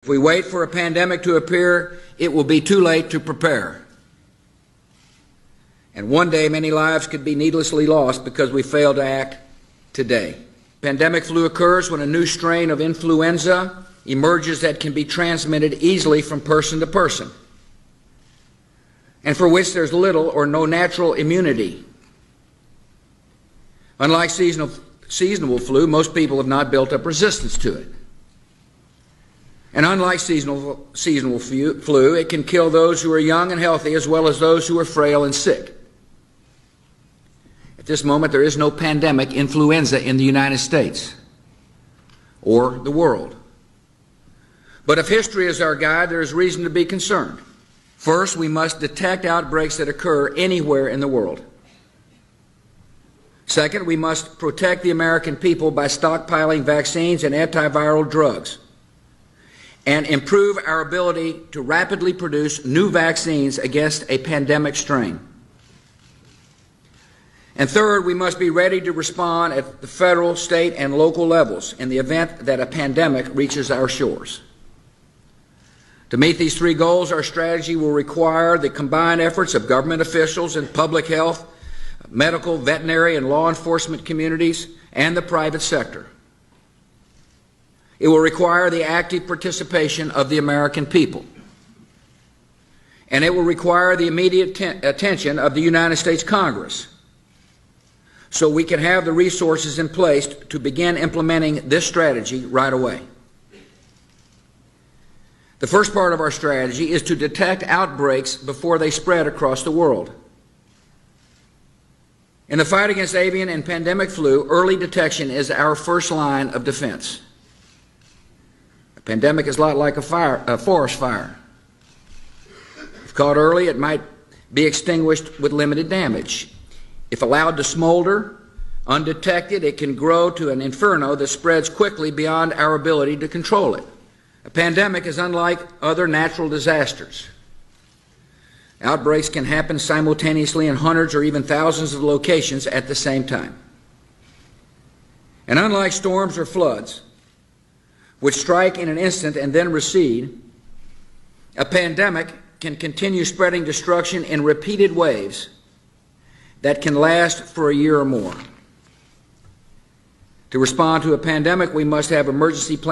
If we wait for a pandemic to appear, it will be too late to prepare. And one day, many lives could be needlessly lost because we fail to act today. Pandemic flu occurs when a new strain of influenza emerges that can be transmitted easily from person to person, and for which there's little or no natural immunity. Unlike seasonal flu, most people have not built up resistance to it. And unlike seasonal flu, it can kill those who are young and healthy as well as those who are frail and sick. At this moment, there is no pandemic influenza in the United States or the world. But if history is our guide, there is reason to be concerned. First, we must detect outbreaks that occur anywhere in the world. Second, we must protect the American people by stockpiling vaccines and antiviral drugs, and improve our ability to rapidly produce new vaccines against a pandemic strain. And third, we must be ready to respond at the federal, state, and local levels in the event that a pandemic reaches our shores. To meet these three goals, our strategy will require the combined efforts of government officials and public health, medical, veterinary, and law enforcement communities, and the private sector. It will require the active participation of the American people. And it will require the immediate attention of the United States Congress, so we can have the resources in place to begin implementing this strategy right away. The first part of our strategy is to detect outbreaks before they spread across the world. In the fight against avian and pandemic flu, early detection is our first line of defense. A pandemic is a lot like a forest fire. If caught early, it might be extinguished with limited damage. If allowed to smolder, undetected, it can grow to an inferno that spreads quickly beyond our ability to control it. A pandemic is unlike other natural disasters. Outbreaks can happen simultaneously in hundreds or even thousands of locations at the same time. And unlike storms or floods, which strike in an instant and then recede, a pandemic can continue spreading destruction in repeated waves that can last for a year or more. To respond to a pandemic, we must have emergency plans